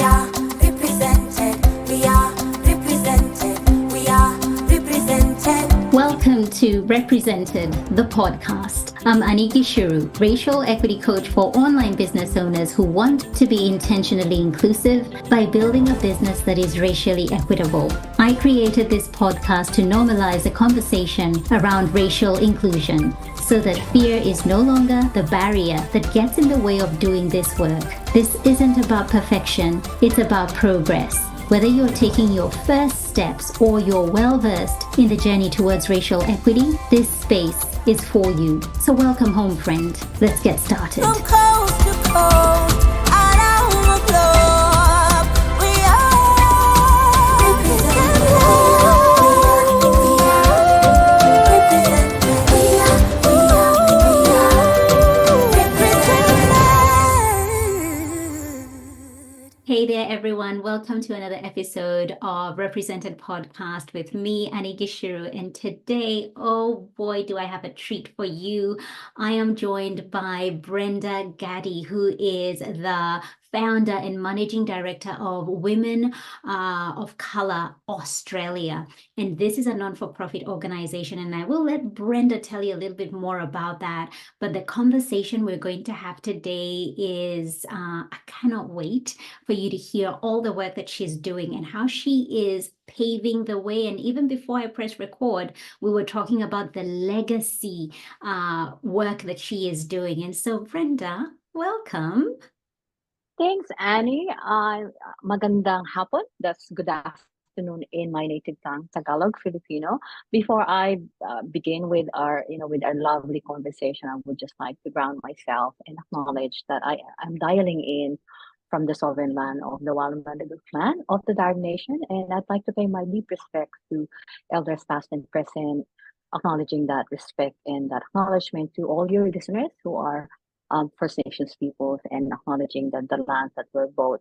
are represented. We are represented. We are represented. Welcome to Represented, the podcast. I'm Aniki Shuru, racial equity coach for online business owners who want to be intentionally inclusive by building a business that is racially equitable. I created this podcast to normalize a conversation around racial inclusion so that fear is no longer the barrier that gets in the way of doing this work. This isn't about perfection, it's about progress. Whether you're taking your first steps or you're well-versed in the journey towards racial equity, this space is for you. So welcome home, friend. Let's get started. From coast to coast, around the globe, we are represented. We are represented. We are represented. Hey there, everyone. Welcome to another episode of Represented Podcast with me, Annie Gishiru. And today, oh boy, do I have a treat for you. I am joined by Brenda Gaddy, who is the founder and managing director of Women of Color Australia. And this is a non-for-profit organization. And I will let Brenda tell you a little bit more about that. But the conversation we're going to have today is, I cannot wait for you to hear all the work that she's doing and how she is paving the way. And even before I press record, we were talking about the legacy work that she is doing. And so, Brenda, welcome. Thanks, Annie. Magandang hapon. That's good afternoon in my native tongue, Tagalog, Filipino. Before I begin with our lovely conversation, I would just like to ground myself and acknowledge that I'm dialing in from the sovereign land of the Wallumattagal clan of the Darug Nation, and I'd like to pay my deep respects to elders past and present, acknowledging that respect and that acknowledgement to all your listeners who are First Nations peoples, and acknowledging that the lands that we're both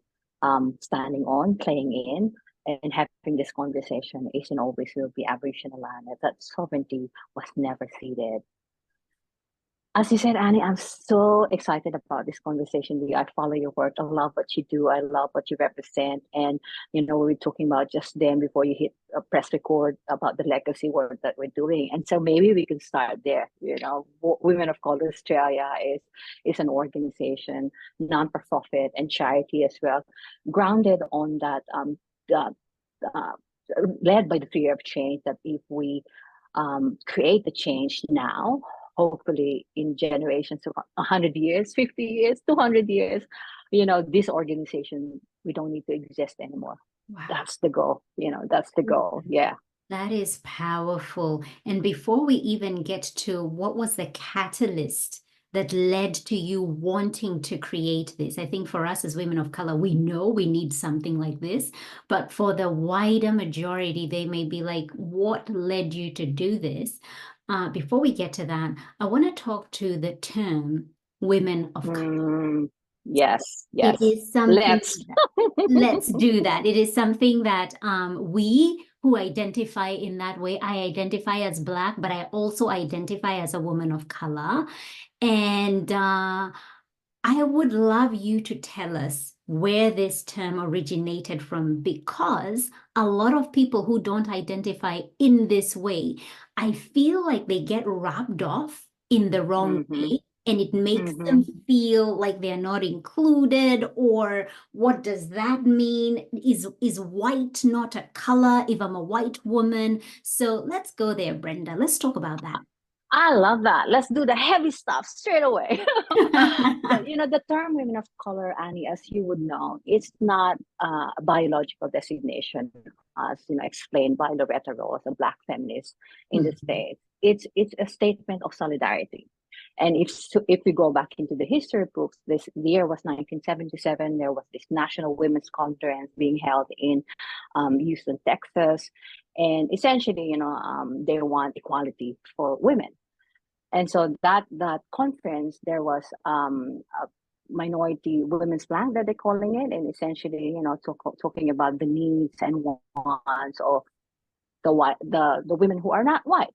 standing on, playing in, and having this conversation is and always will be Aboriginal land. That sovereignty was never ceded. As you said, Annie, I'm so excited about this conversation with you. I follow your work. I love what you do. I love what you represent. And, we were talking about just then before you hit press record about the legacy work that we're doing. And so maybe we can start there. Women of Color Australia is an organization, non-profit and charity as well, grounded on that, led by the fear of change, that if we create the change now, hopefully in generations of 100 years, 50 years, 200 years, this organization, we don't need to exist anymore. Wow. That's the goal. That's the goal. Yeah. That is powerful. And before we even get to what was the catalyst that led to you wanting to create this, I think for us as women of color, we know we need something like this. But for the wider majority, they may be like, what led you to do this? Before we get to that, I want to talk to the term women of color. Yes. It is something let's Let's do that. It is something that we who identify in that way, I identify as Black, but I also identify as a woman of color. And I would love you to tell us where this term originated from, because a lot of people who don't identify in this way, I feel like they get rubbed off in the wrong way, and it makes them feel like they're not included. Or what does that mean? Is white not a color if I'm a white woman? So let's go there, Brenda. Let's talk about that. I love that. Let's do the heavy stuff straight away. The term women of color, Annie, as you would know, it's not a biological designation, as explained by Loretta Rose, a Black feminist in the States. It's a statement of solidarity. And if we go back into the history books, the year was 1977. There was this National Women's Conference being held in Houston, Texas. And essentially, they want equality for women. And so that conference, there was a minority women's plank that they're calling it, and essentially, talking about the needs and wants of the women who are not white.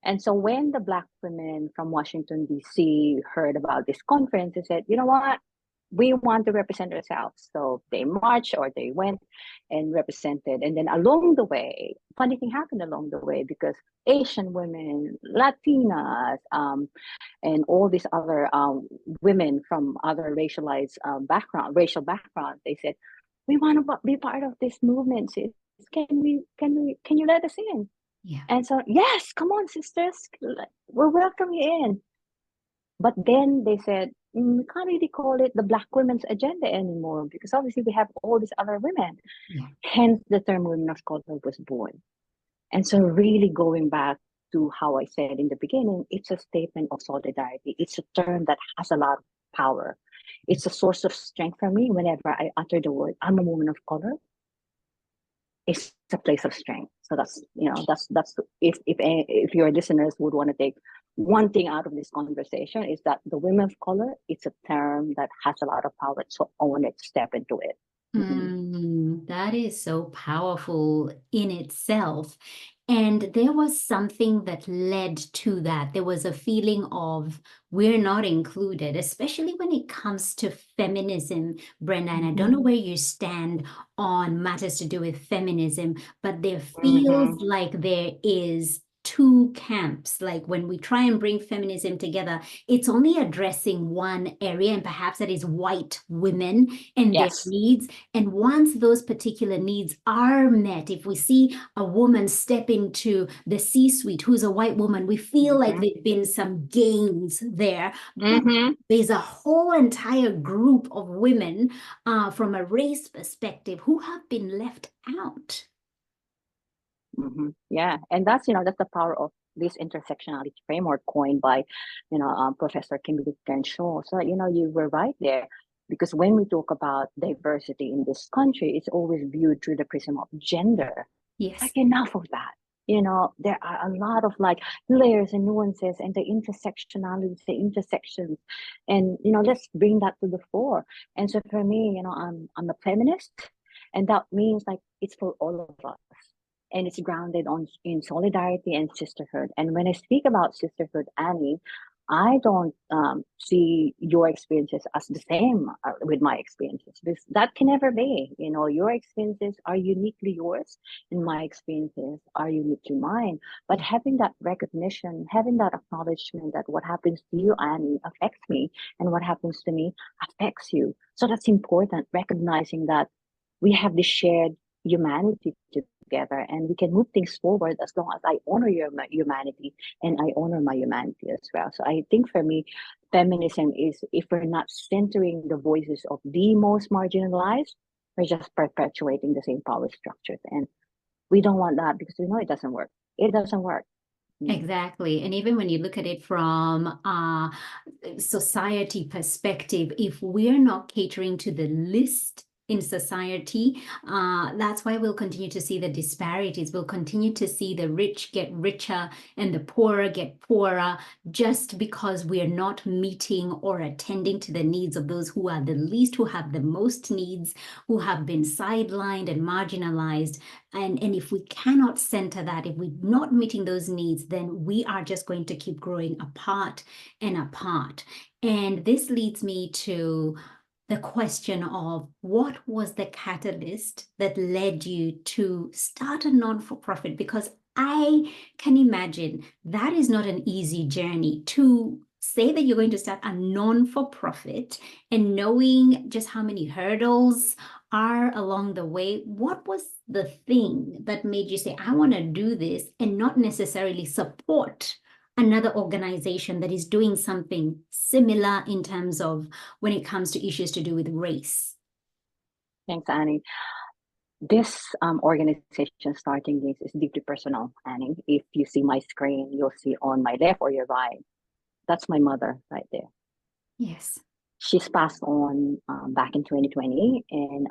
And so when the Black women from Washington, D.C. heard about this conference, they said, you know what? we want to represent ourselves. So they marched or they went and represented. And then along the way, funny thing happened along the way because Asian women, Latinas, and all these other women from other racial background, they said, we want to be part of this movement. Sis. Can you let us in? Yeah. And so, yes, come on, sisters, we'll welcome you in. But then they said, we can't really call it the Black women's agenda anymore because obviously we have all these other women. Yeah. Hence, the term women of color was born. And so, really going back to how I said in the beginning, it's a statement of solidarity. It's a term that has a lot of power. It's a source of strength for me whenever I utter the word, I'm a woman of color. It's a place of strength. So that's if your listeners would want to take one thing out of this conversation is that the women of color, it's a term that has a lot of power. So I wanted to step into it. That is so powerful in itself. And there was something that led to that. There was a feeling of we're not included, especially when it comes to feminism, Brenda. And I don't know where you stand on matters to do with feminism, but there feels like there is two camps. Like when we try and bring feminism together, it's only addressing one area, and perhaps that is white women and Yes. their needs. And once those particular needs are met, if we see a woman step into the C-suite who's a white woman, we feel like there've been some gains there. But there's a whole entire group of women from a race perspective who have been left out. Yeah, and that's the power of this intersectionality framework coined by Professor Kimberly Crenshaw. So you were right there, because when we talk about diversity in this country, it's always viewed through the prism of gender. Yes. Like, enough of that. There are a lot of like layers and nuances and the intersectionalities, the intersections, and let's bring that to the fore. And so for me, I'm a feminist, and that means like it's for all of us. And it's grounded in solidarity and sisterhood. And when I speak about sisterhood, Annie, I don't see your experiences as the same with my experiences. That can never be. Your experiences are uniquely yours, and my experiences are uniquely mine. But having that recognition, having that acknowledgement that what happens to you, Annie, affects me, and what happens to me affects you. So that's important, recognizing that we have this shared humanity together, and we can move things forward as long as I honor your humanity and I honor my humanity as well. So I think for me, feminism is, if we're not centering the voices of the most marginalized, we're just perpetuating the same power structures, and we don't want that because we know it doesn't work. It doesn't work. Exactly. And even when you look at it from a society perspective, if we're not catering to the least in society, that's why we'll continue to see the disparities. We'll continue to see the rich get richer and the poorer get poorer, just because we're not meeting or attending to the needs of those who are the least, who have the most needs, who have been sidelined and marginalized. And if we cannot center that, if we're not meeting those needs, then we are just going to keep growing apart and apart. And this leads me to the question of, what was the catalyst that led you to start a non-for-profit? Because I can imagine that is not an easy journey to say that you're going to start a non-for-profit and knowing just how many hurdles are along the way. What was the thing that made you say, I want to do this, and not necessarily support another organization that is doing something similar in terms of when it comes to issues to do with race? Thanks, Annie. This organization, Starting Gains, is deeply personal, Annie. If you see my screen, you'll see on my left or your right, that's my mother right there. Yes. She's passed on back in 2020, and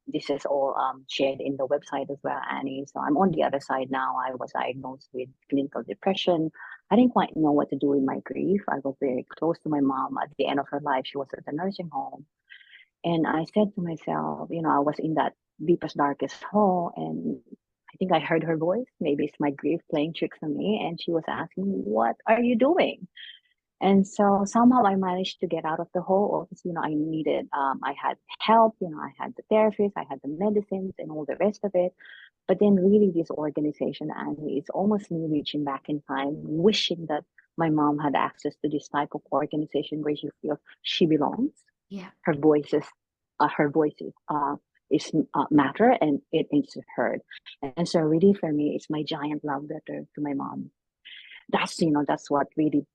this is all shared in the website as well, Annie. So I'm on the other side now. I was diagnosed with clinical depression. I didn't quite know what to do with my grief. I was very close to my mom. At the end of her life, she was at the nursing home. And I said to myself, I was in that deepest, darkest hole, and I think I heard her voice. Maybe it's my grief playing tricks on me. And she was asking, what are you doing? And so somehow I managed to get out of the hole. Obviously, I needed, I had help, I had the therapist, I had the medicines and all the rest of it. But then really this organization, and it's almost me reaching back in time, wishing that my mom had access to this type of organization where she feels she belongs. Yeah. Her voices, is matter, and it is heard. And so really for me, it's my giant love letter to my mom. That's what really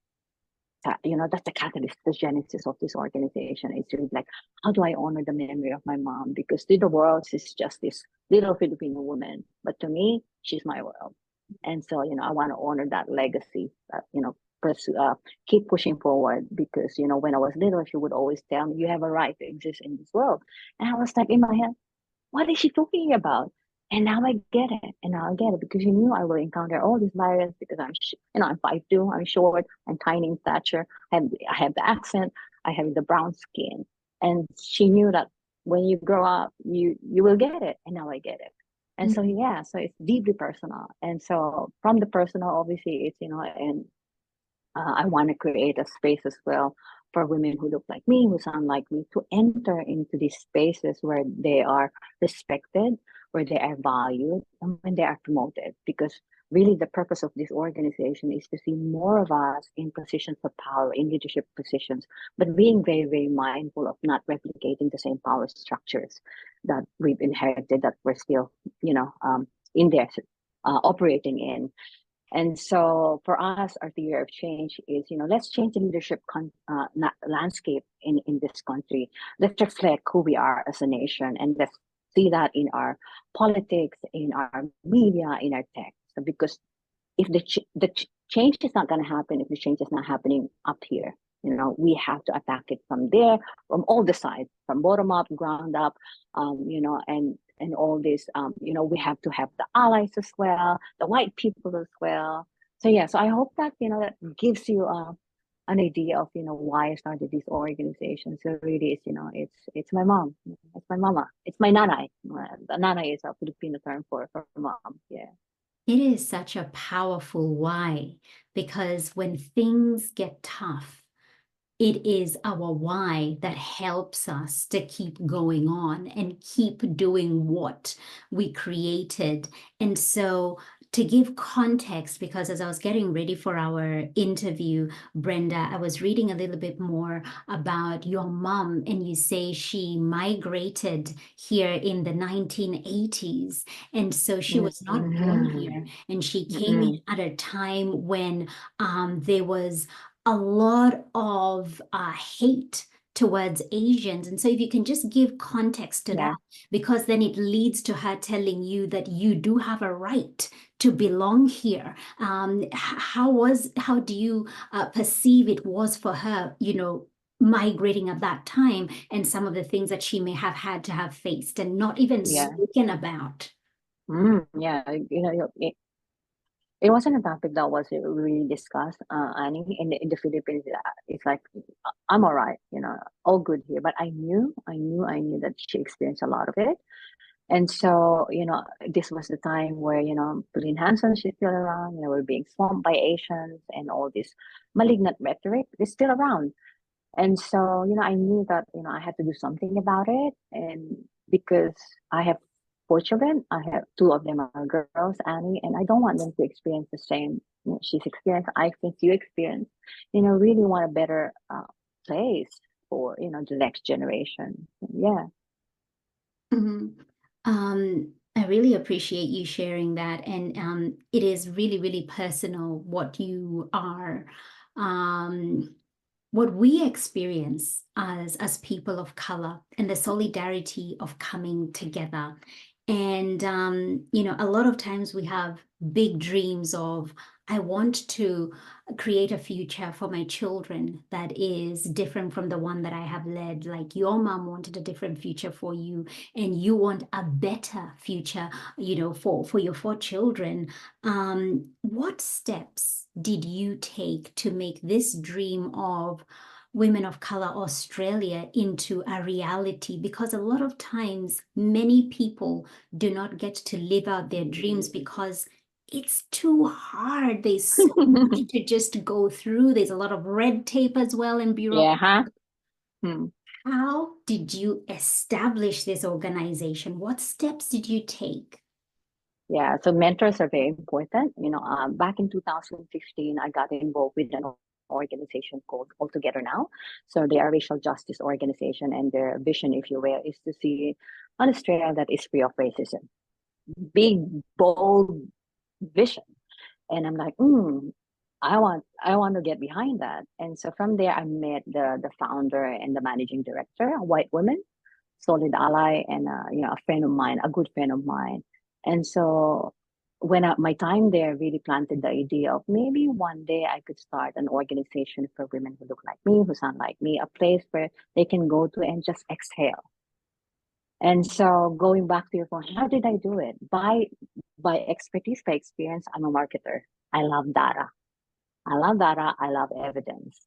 that's the catalyst, the genesis of this organization. It's really like, how do I honor the memory of my mom? Because to the world, she's just this little Filipino woman, but to me, she's my world. And so, I want to honor that legacy, pursue, keep pushing forward. Because, when I was little, she would always tell me, you have a right to exist in this world. And I was like, in my head, what is she talking about? And now I get it. And now I get it because she knew I will encounter all these barriers because I'm 5'2", I'm short, I'm tiny in stature. I have the accent, I have the brown skin. And she knew that when you grow up, you will get it. And now I get it. And so, yeah, so it's deeply personal. And so from the personal, obviously, it's, and I want to create a space as well for women who look like me, who sound like me, to enter into these spaces where they are respected, where they are valued, and when they are promoted. Because really, the purpose of this organization is to see more of us in positions of power, in leadership positions, but being very, very mindful of not replicating the same power structures that we've inherited, that we're still, in there, operating in. And so for us, our theory of change is, let's change the leadership landscape in this country. Let's reflect who we are as a nation, and let's see that in our politics, in our media, in our tech. So because if the change is not going to happen, if the change is not happening up here, we have to attack it from there, from all the sides, from bottom up, ground up, and all this, we have to have the allies as well, the white people as well. So yeah, so I hope that, that gives you an idea of, why I started this organization. So really, it's my mom, it's my mama, it's my nanay. The nanay is a Filipino term for mom. Yeah. It is such a powerful why, because when things get tough, it is our why that helps us to keep going on and keep doing what we created. And so to give context, because as I was getting ready for our interview, Brenda, I was reading a little bit more about your mom, and you say she migrated here in the 1980s. And so she was not born here, and she came in at a time when there was a lot of hate towards Asians. And so if you can just give context to that, because then it leads to her telling you that you do have a right to belong here. How do you perceive it was for her, migrating at that time, and some of the things that she may have had to have faced and not even spoken about? Yeah, it wasn't a topic that was really discussed, Annie. In the Philippines, it's like, I'm all right, all good here. But I knew that she experienced a lot of it. And so, this was the time where, Pauline Hanson, she's still around, we're being swamped by Asians, and all this malignant rhetoric is still around. And so, I knew that, I had to do something about it. And because I have 4 children, I have 2 of them are girls, Annie, and I don't want them to experience the same she's experienced, I think you experienced. Really want a better place for, the next generation. Yeah. I really appreciate you sharing that. And it is really, really personal what you are, what we experience as people of color, and the solidarity of coming together. And, a lot of times we have big dreams of, I want to create a future for my children that is different from the one that I have led. Like your mom wanted a different future for you, and you want a better future, for your 4 children. What steps did you take to make this dream of Women of Color Australia into a reality? Because a lot of times, many people do not get to live out their dreams because it's too hard. There's so much to just go through. There's a lot of red tape as well in bureaucracy. Yeah, huh? Hmm. How did you establish this organization? What steps did you take? Yeah, so mentors are very important. Back in 2015, I got involved with an organization called All Together Now. So they are a racial justice organization, and their vision, if you will, is to see an Australia that is free of racism. Big, bold vision. And I'm like, I want to get behind that. And so from there, I met the founder and the managing director, a white woman, solid ally, and a friend of mine, a good friend of mine. And so when my time there really planted the idea of maybe one day I could start an organization for women who look like me, who sound like me, a place where they can go to and just exhale. And so going back to your point, how did I do it? By expertise, by experience. I'm a marketer. I love data. I love data. I love evidence.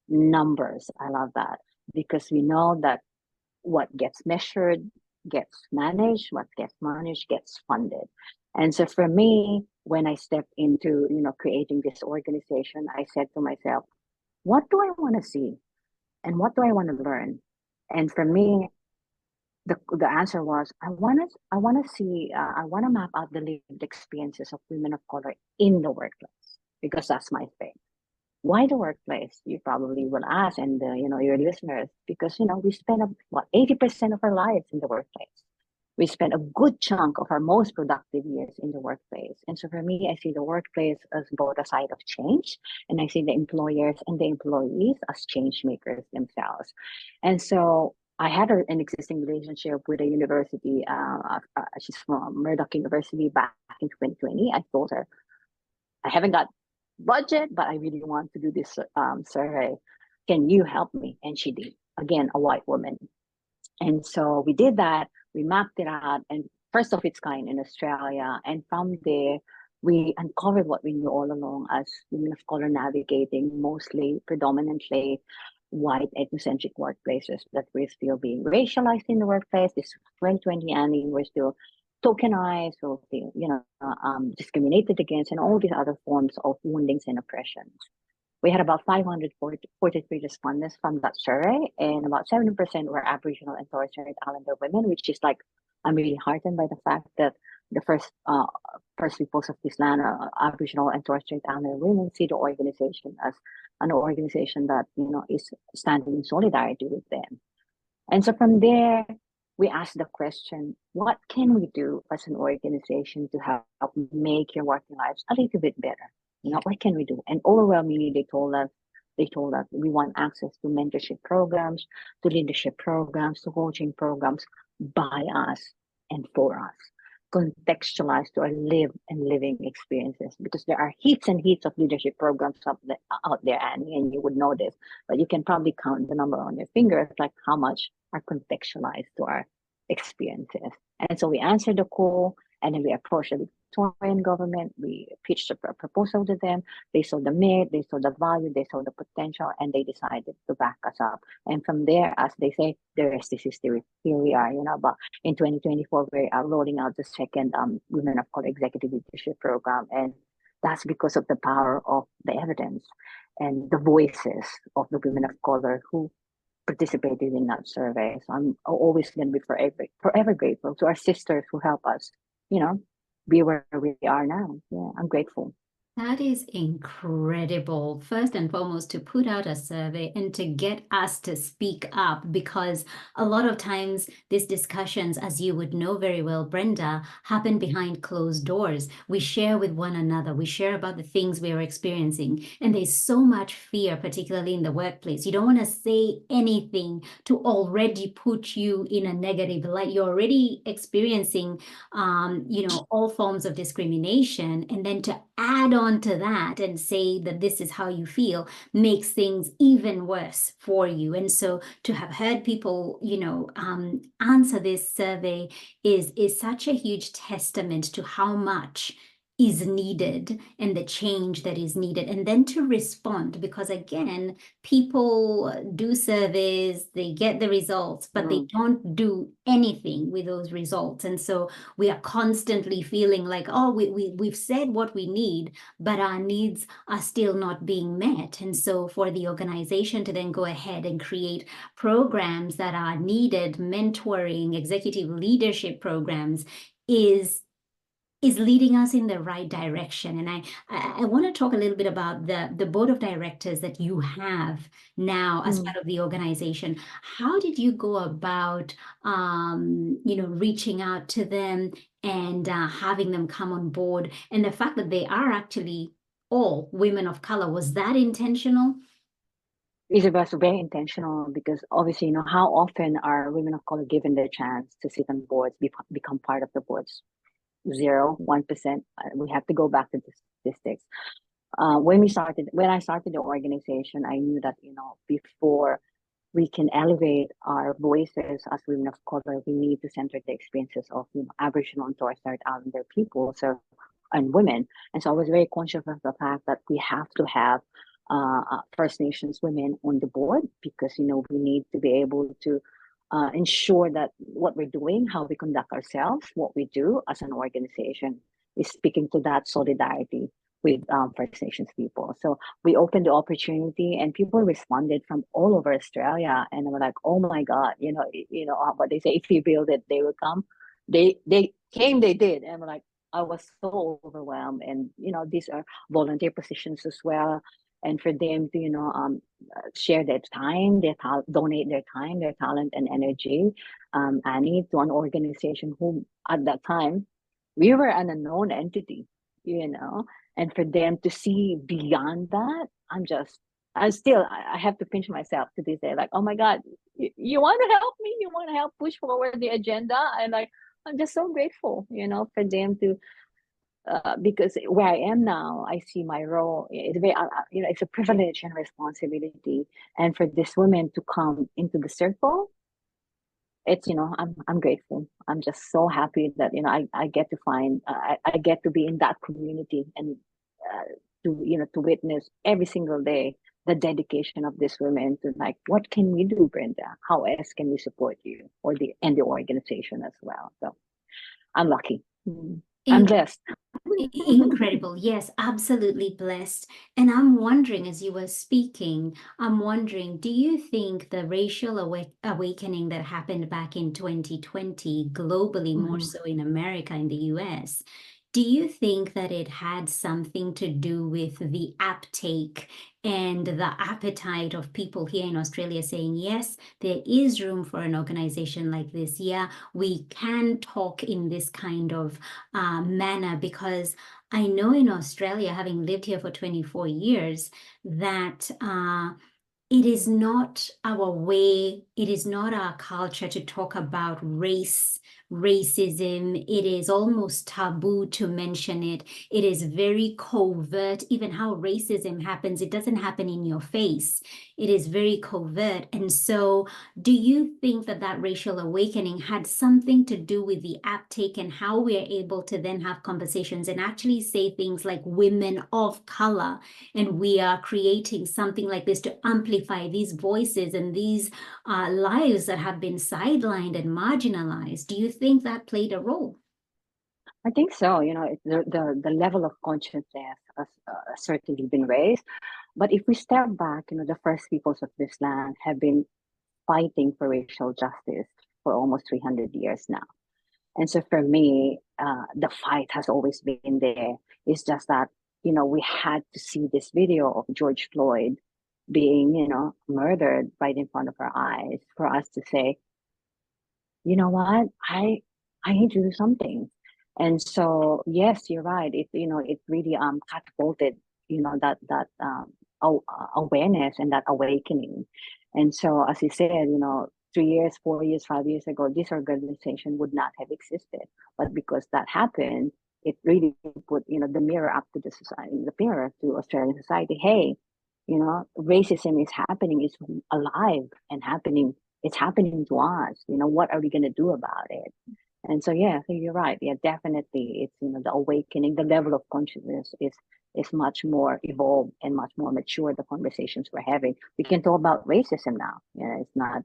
Numbers. I love that because we know that what gets measured gets managed, what gets managed gets funded. And so for me, when I stepped into, creating this organization, I said to myself, what do I want to see? And what do I want to learn? And for me, the answer was I want to map out the lived experiences of women of color in the workplace because that's my thing. Why the workplace? You probably will ask, and your listeners, because we spend 80% of our lives in the workplace. We spend a good chunk of our most productive years in the workplace. And so for me, I see the workplace as both a site of change, and I see the employers and the employees as change makers themselves. And so I had an existing relationship with a university. She's from Murdoch University back in 2020. I told her, I haven't got budget, but I really want to do this survey. Can you help me? And she did. Again, a white woman. And so we did that. We mapped it out, and first of its kind in Australia. And from there, we uncovered what we knew all along as women of color navigating mostly, predominantly white ethnocentric workplaces, that we're still being racialized in the workplace. This 2020, Annie, we're still tokenized, or discriminated against, and all these other forms of woundings and oppressions. We had about 543 respondents from that survey, and about 70% were Aboriginal and Torres Strait Islander women, which is like, I'm really heartened by the fact that the first peoples of this land, Aboriginal and Torres Strait Islander women, see the organization as an organization that is standing in solidarity with them. And so from there, we asked the question, what can we do as an organization to help make your working lives a little bit better? What can we do? And overwhelmingly, they told us we want access to mentorship programs, to leadership programs, to coaching programs by us and for us, contextualized to our lived and living experiences. Because there are heaps and heaps of leadership programs out there, Annie, and you would know this, but you can probably count the number on your fingers, like how much are contextualized to our experiences. And so we answered the call, and then we approached the Victorian government. We pitched a proposal to them. They saw the merit, they saw the value, they saw the potential, and they decided to back us up. And from there, as they say, the rest is history. Here we are, but in 2024, we are rolling out the second Women of Color Executive Leadership Program. And that's because of the power of the evidence and the voices of the women of color who participated in that survey. So I'm always going to be forever grateful to our sisters who help us, be where we are now. Yeah, I'm grateful. That is incredible. First and foremost, to put out a survey and to get us to speak up, because a lot of times these discussions, as you would know very well, Brenda, happen behind closed doors. We share with one another. We share about the things we are experiencing. And there's so much fear, particularly in the workplace. You don't want to say anything to already put you in a negative light. You're already experiencing, all forms of discrimination. And then to add on to that and say that this is how you feel makes things even worse for you. And so to have heard people, answer this survey is such a huge testament to how much is needed and the change that is needed, and then to respond, because again, people do surveys, they get the results, but they don't do anything with those results. And so we are constantly feeling like, oh, we've said what we need, but our needs are still not being met. And so for the organization to then go ahead and create programs that are needed, mentoring, executive leadership programs, is leading us in the right direction. And I want to talk a little bit about the board of directors that you have now as part of the organization. How did you go about, reaching out to them and having them come on board? And the fact that they are actually all women of color, was that intentional? It was very intentional because obviously, how often are women of color given the chance to sit on boards, become part of the boards? 0, 1%. We have to go back to the statistics. When I started the organization, I knew that, before we can elevate our voices as women of color, we need to center the experiences of, Aboriginal and Torres Strait Islander people, and women. And so I was very conscious of the fact that we have to have First Nations women on the board, because, we need to be able to ensure that what we're doing, how we conduct ourselves, what we do as an organization is speaking to that solidarity with First Nations people. So we opened the opportunity, and people responded from all over Australia, and we're like, oh my God, what they say, if you build it, they will come. They came, they did, and we're like, I was so overwhelmed. And these are volunteer positions as well, and for them to share their time, donate their time, their talent and energy, Annie, to an organization who at that time we were an unknown entity, and for them to see beyond that, I have to pinch myself to this day, like, oh my God, you want to help me? You want to help push forward the agenda? And I'm just so grateful, for them to, because where I am now, I see my role. It's very, it's a privilege and responsibility. And for this women to come into the circle, it's, I'm grateful. I'm just so happy that, I get to I get to be in that community, and to witness every single day the dedication of these women to, like, what can we do, Brenda? How else can we support you, and the organization as well? So I'm lucky. I'm blessed. Incredible. Yes, absolutely blessed. And I'm wondering, as you were speaking, do you think the racial awakening that happened back in 2020, globally, more so in America, in the US, do you think that it had something to do with the uptake and the appetite of people here in Australia saying, yes, there is room for an organization like this. Yeah, we can talk in this kind of manner, because I know in Australia, having lived here for 24 years, that it is not our way, it is not our culture to talk about racism. It is almost taboo to mention it. It is very covert. Even how racism happens, it doesn't happen in your face. It is very covert. And so do you think that racial awakening had something to do with the uptake and how we are able to then have conversations and actually say things like women of color, and we are creating something like this to amplify these voices and these lives that have been sidelined and marginalized? Do you think that played a role? I think so. The level of consciousness has certainly been raised. But if we step back, the first peoples of this land have been fighting for racial justice for almost 300 years now. And so for me, the fight has always been there. It's just that, we had to see this video of George Floyd being, murdered right in front of our eyes for us to say, you know what, I need to do something. And so, yes, you're right. It really catapulted, that awareness and that awakening. And so, as you said, 3 years, 4 years, 5 years ago, this organization would not have existed. But because that happened, it really put, the mirror up to the society, the mirror to Australian society. Hey, racism is happening. It's alive and happening. It's happening to us. What are we going to do about it? And so yeah, so you're right. Yeah, definitely, it's the awakening, the level of consciousness is much more evolved and much more mature. The conversations we're having, we can talk about racism now. It's not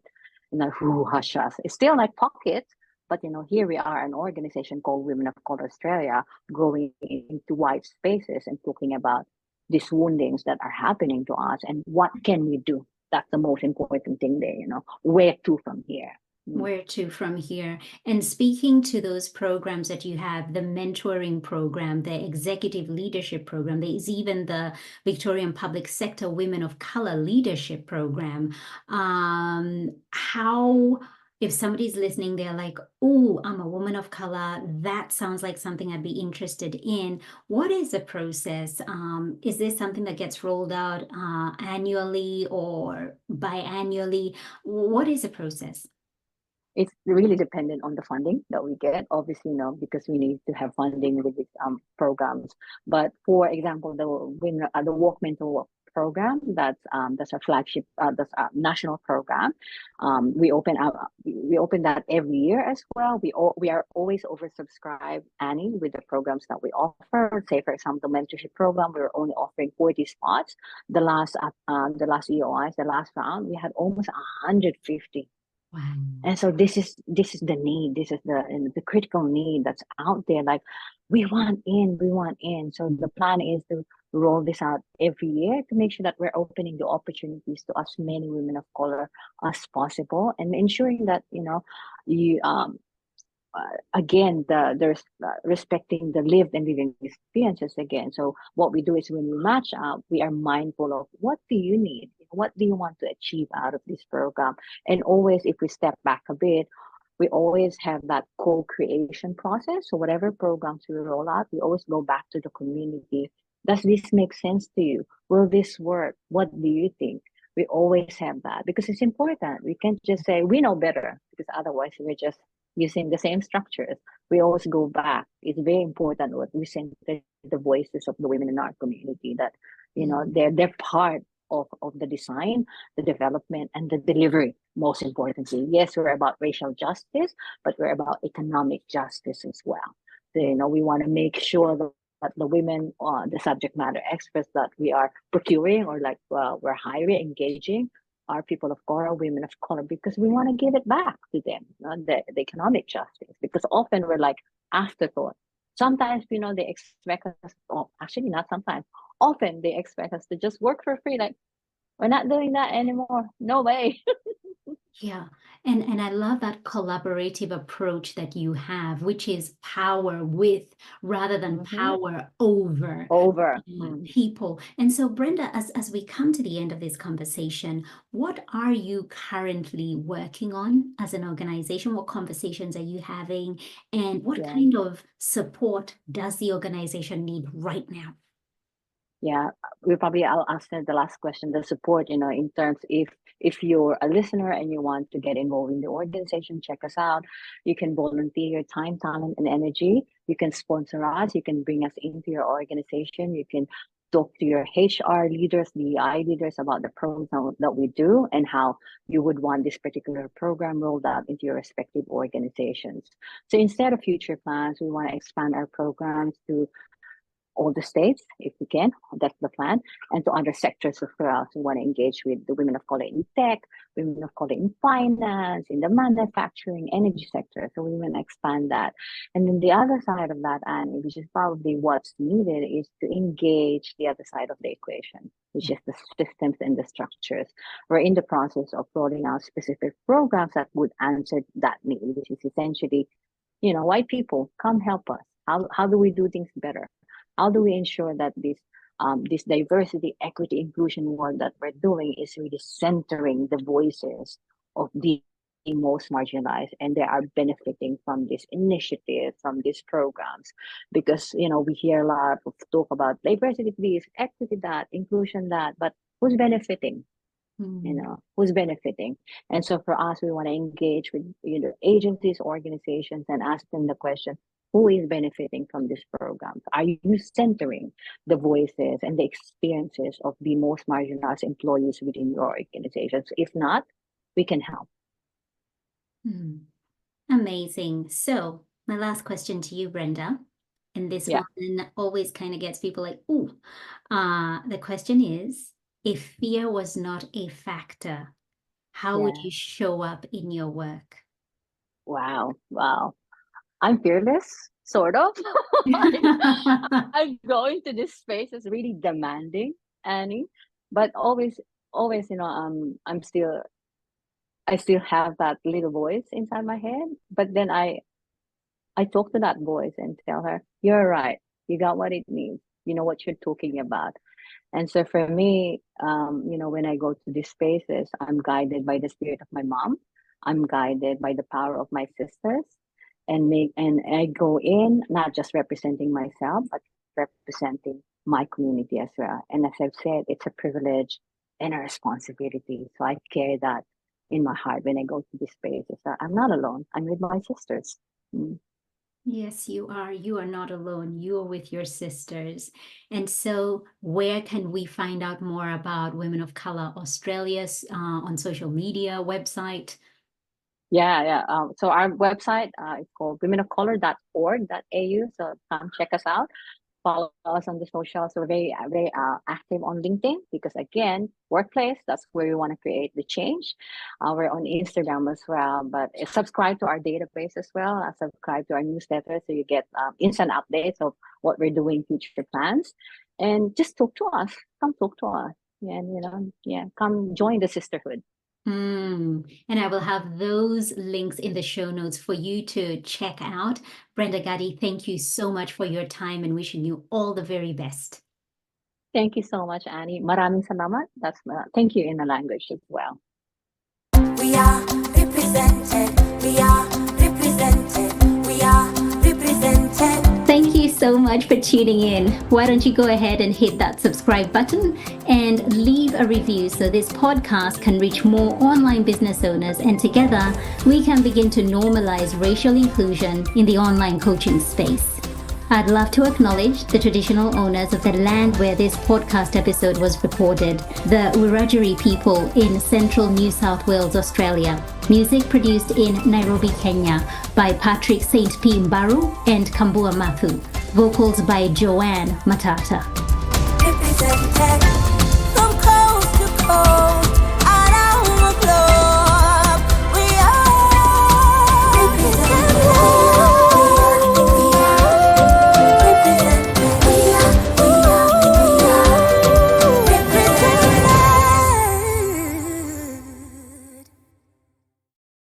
who hush us. It's still like pockets, but here we are, an organization called Women of Color Australia, growing into wide spaces and talking about these woundings that are happening to us and what can we do. That's the most important thing there. Where to from here. Where to from here? And speaking to those programs that you have, the mentoring program, the executive leadership program, there is even the Victorian Public Sector Women of Color Leadership Program. How, if somebody's listening, they're like, oh, I'm a woman of color, that sounds like something I'd be interested in. What is the process? Is this something that gets rolled out annually or biannually? What is the process? It's really dependent on the funding that we get, obviously, because we need to have funding with these programs. But for example, the Walk Mental Walk program, that's our flagship, that's our national program. We open that every year as well. We are always oversubscribed, Annie, with the programs that we offer. Say, for example, the mentorship program, we were only offering 40 spots. The last EOIs, the last round, we had almost 150. Wow. And so this is the need. This is the critical need that's out there. Like, we want in. So the plan is to roll this out every year to make sure that we're opening the opportunities to as many women of color as possible, and ensuring that you again, there's respecting the lived and living experiences again. So what we do is, when we match up, we are mindful of what do you need, what do you want to achieve out of this program, and always, if we step back a bit, we always have that co-creation process. So whatever programs we roll out, we always go back to the community. Does this make sense to you? Will this work? What do you think? We always have that, because it's important. We can't just say we know better, because otherwise we're just using the same structures. We always go back. It's very important what we center the voices of the women in our community, that they're part of the design, the development, and the delivery. Most importantly, yes, we're about racial justice, but we're about economic justice as well. So, we want to make sure that the women, the subject matter experts that we are procuring, or we're hiring, engaging, are people of color, women of color, because we want to give it back to them, the economic justice. Because often we're like afterthought. Sometimes, they expect us, actually not sometimes, often they expect us to just work for free. Like, we're not doing that anymore. No way. Yeah. And I love that collaborative approach that you have, which is power with rather than power over people. And so, Brenda, as we come to the end of this conversation, what are you currently working on as an organization? What conversations are you having? And what kind of support does the organization need right now? Yeah, I'll answer the last question, the support, in terms, if you're a listener and you want to get involved in the organization, check us out. You can volunteer your time, talent, and energy. You can sponsor us. You can bring us into your organization. You can talk to your HR leaders, DEI leaders, about the program that we do and how you would want this particular program rolled out into your respective organizations. So instead of future plans, we want to expand our programs to all the states, if we can. That's the plan. And to other sectors as well. We want to engage with the women of color in tech, women of color in finance, in the manufacturing, energy sector. So we want to expand that. And then the other side of that, Annie, which is probably what's needed, is to engage the other side of the equation, which is the systems and the structures. We're in the process of rolling out specific programs that would answer that need, which is essentially, white people, come help us. How do we do things better? How do we ensure that this diversity, equity, inclusion work that we're doing is really centering the voices of the most marginalized, and they are benefiting from this initiative, from these programs? Because we hear a lot of talk about diversity this, equity that, inclusion that, but who's benefiting? Who's benefiting? And so for us, we want to engage with agencies, organizations, and ask them the question, who is benefiting from this program? Are you centering the voices and the experiences of the most marginalized employees within your organizations? If not, we can help. Amazing. So My last question to you, Brenda, and this Yeah. one always kind of gets people like, ooh. The question is, if fear was not a factor, how would Yeah. you show up in your work? Wow. Wow. I'm fearless, sort of. I go into this space as really demanding, Annie, but always, I still have that little voice inside my head. But then I talk to that voice and tell her, "You're right. You got what it needs. You know what you're talking about." And so for me, when I go to these spaces, I'm guided by the spirit of my mom. I'm guided by the power of my sisters, and I go in not just representing myself, but representing my community as well. And as I've said, it's a privilege and a responsibility. So I carry that in my heart when I go to these spaces. That I'm not alone. I'm with my sisters. Mm. Yes, you are. You are not alone. You are with your sisters. And so, where can we find out more about Women of Color Australia's on social media, website? Yeah. So our website is called womenofcolor.org.au. So come check us out. Follow us on the socials. We're very active on LinkedIn because again, workplace, that's where we want to create the change. We're on Instagram as well, but subscribe to our database as well. Subscribe to our newsletter so you get instant updates of what we're doing, future plans, and just talk to us. Come talk to us, and come join the sisterhood. And I will have those links in the show notes for you to check out. Brenda Gaddi, thank you so much for your time and wishing you all the very best. Thank you so much, Annie. Maraming salamat. Thank you in the language as well. We are represented. We are represented. We are represented. Thank you so much for tuning in. Why don't you go ahead and hit that subscribe button and leave a review so this podcast can reach more online business owners, and together we can begin to normalize racial inclusion in the online coaching space. I'd love to acknowledge the traditional owners of the land where this podcast episode was recorded, the Wiradjuri people in central New South Wales, Australia. Music produced in Nairobi, Kenya by Patrick St. P. Mbaru and Kambua Mathu. Vocals by Joanne Matata. Represented.